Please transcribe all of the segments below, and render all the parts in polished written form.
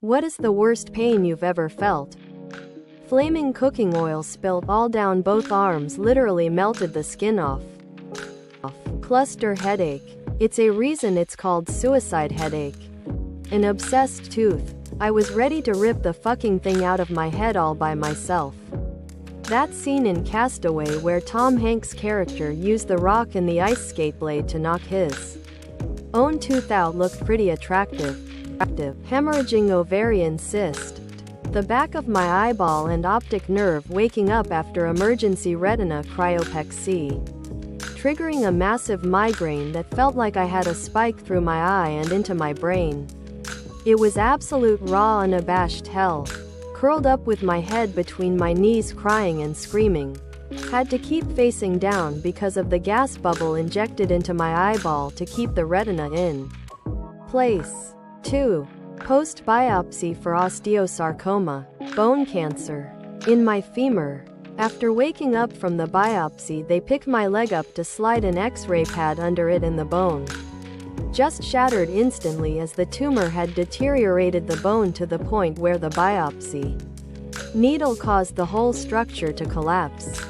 What is the worst pain you've ever felt? Flaming cooking oil spilled all down both arms, literally melted the skin off. Cluster headache. It's a reason it's called suicide headache. An obsessed tooth. I was ready to rip the fucking thing out of my head all by myself. That scene in Castaway where Tom Hanks' character used the rock and the ice skate blade to knock his own tooth out looked pretty attractive. Hemorrhaging ovarian cyst. The back of my eyeball and optic nerve waking up after emergency retina cryopexy. Triggering a massive migraine that felt like I had a spike through my eye and into my brain. It was absolute raw unabashed hell. Curled up with my head between my knees crying and screaming. Had to keep facing down because of the gas bubble injected into my eyeball to keep the retina in place. 2. Post-biopsy for osteosarcoma, bone cancer, in my femur. After waking up from the biopsy, they picked my leg up to slide an X-ray pad under it and the bone just shattered instantly as the tumor had deteriorated the bone to the point where the biopsy needle caused the whole structure to collapse.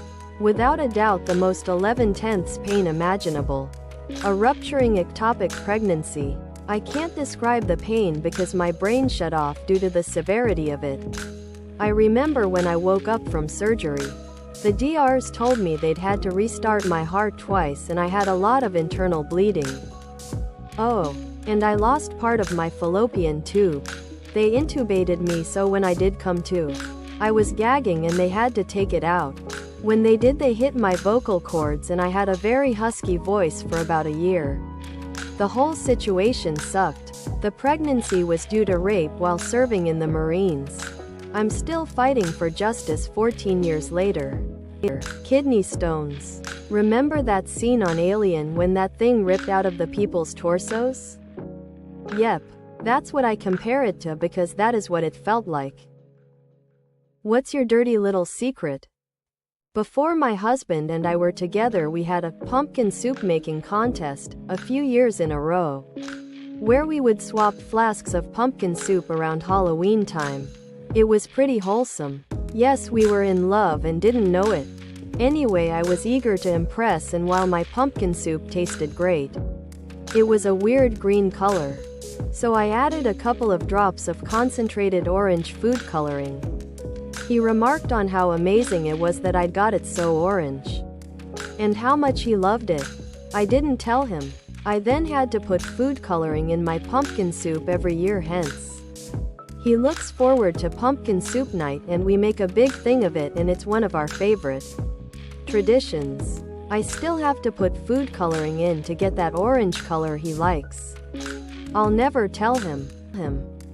Without a doubt the most 11/10ths pain imaginable. A rupturing ectopic pregnancy. I can't describe the pain because my brain shut off due to the severity of it. I remember when I woke up from surgery. The DRs told me they'd had to restart my heart twice and I had a lot of internal bleeding. Oh, and I lost part of my fallopian tube. They intubated me so when I did come to, I was gagging and they had to take it out. When they did they hit my vocal cords and I had a very husky voice for about a year. The whole situation sucked. The pregnancy was due to rape while serving in the Marines. I'm still fighting for justice 14 years later. Kidney stones. Remember that scene on Alien when that thing ripped out of the people's torsos? Yep, that's what I compare it to because that is what it felt like. What's your dirty little secret? Before my husband and I were together we had a pumpkin soup making contest, a few years in a row, where we would swap flasks of pumpkin soup around Halloween time. It was pretty wholesome. Yes, we were in love and didn't know it. Anyway, I was eager to impress and while my pumpkin soup tasted great, it was a weird green color. So I added a couple of drops of concentrated orange food coloring. He remarked on how amazing it was that I'd got it so orange. And how much he loved it. I didn't tell him. I then had to put food coloring in my pumpkin soup every year hence. He looks forward to pumpkin soup night and we make a big thing of it and it's one of our favorite traditions. I still have to put food coloring in to get that orange color he likes. I'll never tell him.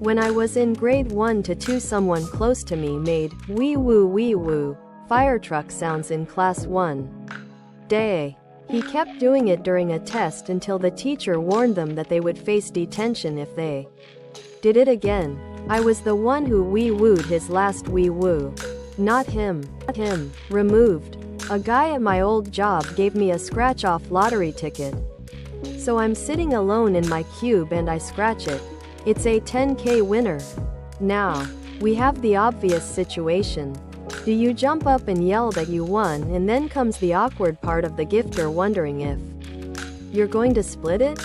When I was in grade 1 to 2 someone close to me made wee woo fire truck sounds in class 1 day. He kept doing it during a test until the teacher warned them that they would face detention if they did it again. I was the one who wee wooed his last wee woo. Not him. Removed. A guy at my old job gave me a scratch-off lottery ticket. So I'm sitting alone in my cube and I scratch it. It's a 10K winner. Now, we have the obvious situation. Do you jump up and yell that you won and then comes the awkward part of the gifter wondering if you're going to split it?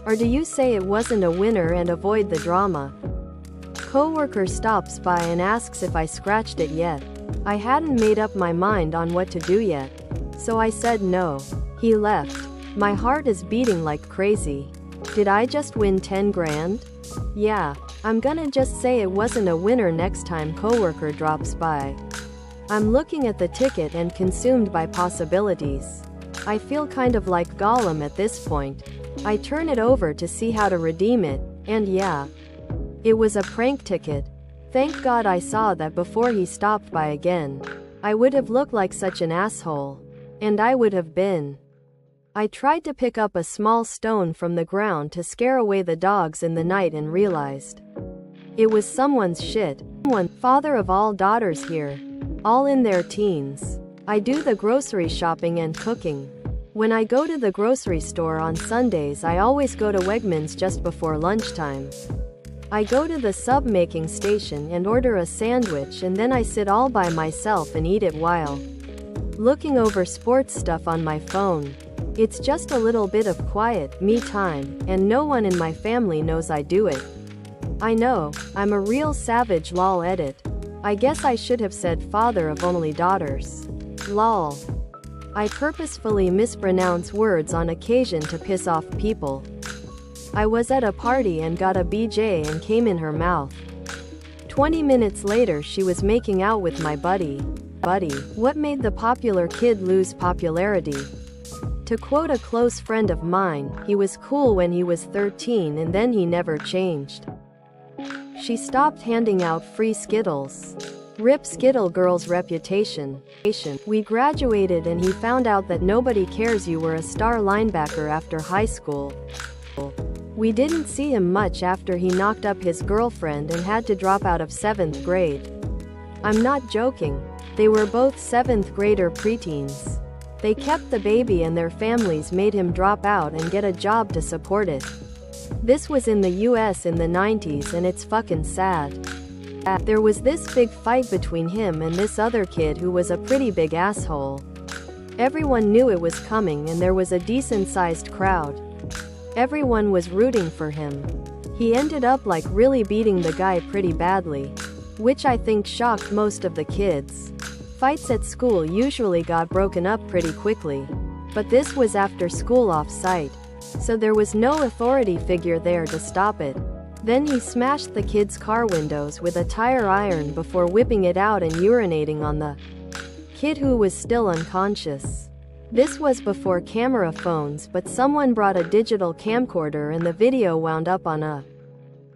Or do you say it wasn't a winner and avoid the drama? Coworker stops by and asks if I scratched it yet. I hadn't made up my mind on what to do yet. So I said no. He left. My heart is beating like crazy. Did I just win 10 grand? Yeah, I'm gonna just say it wasn't a winner next time coworker drops by. I'm looking at the ticket and consumed by possibilities. I feel kind of like Gollum at this point. I turn it over to see how to redeem it, and yeah, it was a prank ticket. Thank God I saw that before he stopped by again. I would have looked like such an asshole. And I would have been. I tried to pick up a small stone from the ground to scare away the dogs in the night and realized it was someone's shit. Father of all daughters here. All in their teens. I do the grocery shopping and cooking. When I go to the grocery store on Sundays I always go to Wegmans just before lunchtime. I go to the sub-making station and order a sandwich, and then I sit all by myself and eat it while looking over sports stuff on my phone. It's just a little bit of quiet, me time, and no one in my family knows I do it. I know, I'm a real savage lol edit. I guess I should have said father of only daughters. Lol. I purposefully mispronounce words on occasion to piss off people. I was at a party and got a BJ and came in her mouth. 20 minutes later she was making out with my buddy. What made the popular kid lose popularity? To quote a close friend of mine, he was cool when he was 13 and then he never changed. She stopped handing out free Skittles. Rip Skittle Girl's reputation. We graduated and he found out that nobody cares you were a star linebacker after high school. We didn't see him much after he knocked up his girlfriend and had to drop out of 7th grade. I'm not joking. They were both 7th grader preteens. They kept the baby and their families made him drop out and get a job to support it. This was in the US in the 90s and it's fucking sad. There was this big fight between him and this other kid who was a pretty big asshole. Everyone knew it was coming and there was a decent-sized crowd. Everyone was rooting for him. He ended up like really beating the guy pretty badly, which I think shocked most of the kids. Fights at school usually got broken up pretty quickly, but this was after school off-site, so there was no authority figure there to stop it. Then he smashed the kid's car windows with a tire iron before whipping it out and urinating on the kid who was still unconscious. This was before camera phones, but someone brought a digital camcorder and the video wound up on a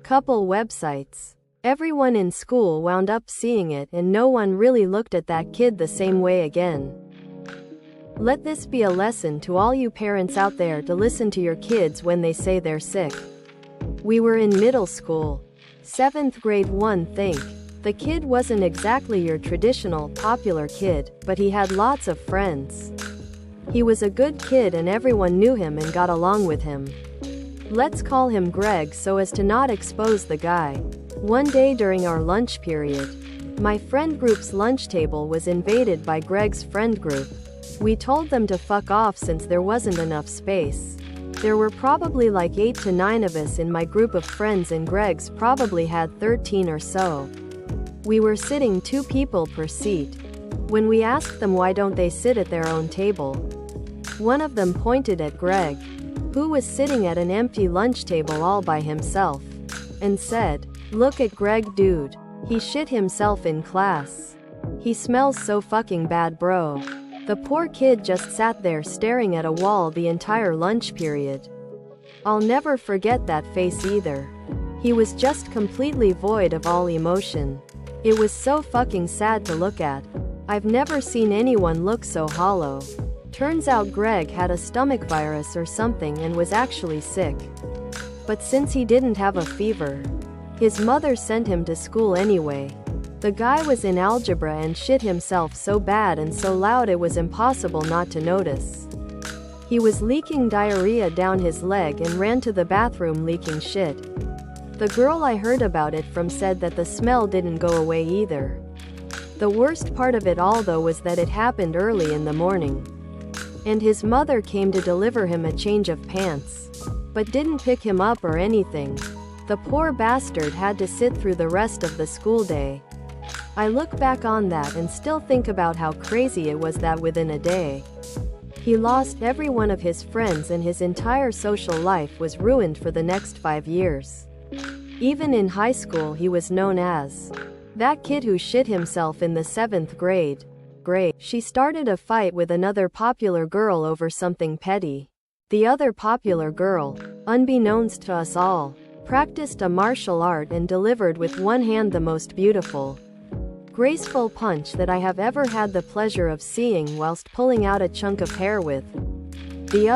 couple websites. Everyone in school wound up seeing it and no one really looked at that kid the same way again. Let this be a lesson to all you parents out there to listen to your kids when they say they're sick. We were in middle school. 7th grade. One thing. The kid wasn't exactly your traditional, popular kid, but he had lots of friends. He was a good kid and everyone knew him and got along with him. Let's call him Greg so as to not expose the guy. One day during our lunch period, my friend group's lunch table was invaded by Greg's friend group. We told them to fuck off since there wasn't enough space. There were probably like 8 to 9 of us in my group of friends and Greg's probably had 13 or so. We were sitting 2 people per seat. When we asked them why don't they sit at their own table, one of them pointed at Greg, who was sitting at an empty lunch table all by himself, and said, "Look at Greg, dude. He shit himself in class. He smells so fucking bad, bro." The poor kid just sat there staring at a wall the entire lunch period. I'll never forget that face either. He was just completely void of all emotion. It was so fucking sad to look at. I've never seen anyone look so hollow. Turns out Greg had a stomach virus or something and was actually sick. But since he didn't have a fever, his mother sent him to school anyway. The guy was in algebra and shit himself so bad and so loud it was impossible not to notice. He was leaking diarrhea down his leg and ran to the bathroom leaking shit. The girl I heard about it from said that the smell didn't go away either. The worst part of it all though was that it happened early in the morning. And his mother came to deliver him a change of pants, but didn't pick him up or anything. The poor bastard had to sit through the rest of the school day. I look back on that and still think about how crazy it was that within a day, he lost every one of his friends and his entire social life was ruined for the next 5 years. Even in high school he was known as that kid who shit himself in the 7th grade. She started a fight with another popular girl over something petty. The other popular girl, unbeknownst to us all, practiced a martial art and delivered with one hand the most beautiful, graceful punch that I have ever had the pleasure of seeing whilst pulling out a chunk of hair with. The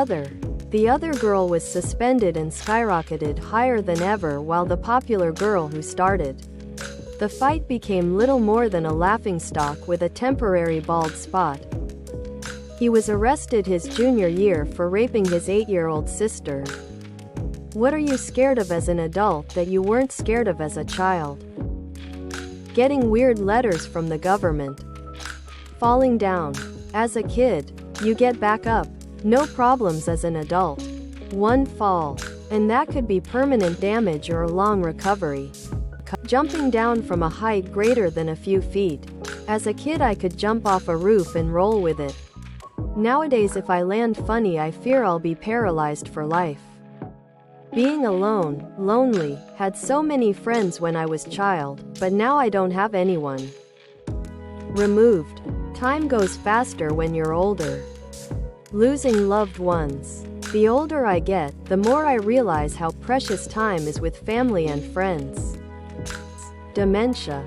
other girl was suspended and skyrocketed higher than ever while the popular girl who started the fight became little more than a laughingstock with a temporary bald spot. He was arrested his junior year for raping his 8-year-old sister. What are you scared of as an adult that you weren't scared of as a child? Getting weird letters from the government. Falling down. As a kid, you get back up. No problems as an adult. One fall, and that could be permanent damage or a long recovery. Jumping down from a height greater than a few feet. As a kid, I could jump off a roof and roll with it. Nowadays, if I land funny, I fear I'll be paralyzed for life. Being alone, lonely, had so many friends when I was child, but now I don't have anyone. Removed. Time goes faster when you're older. Losing loved ones. The older I get, the more I realize how precious time is with family and friends. Dementia.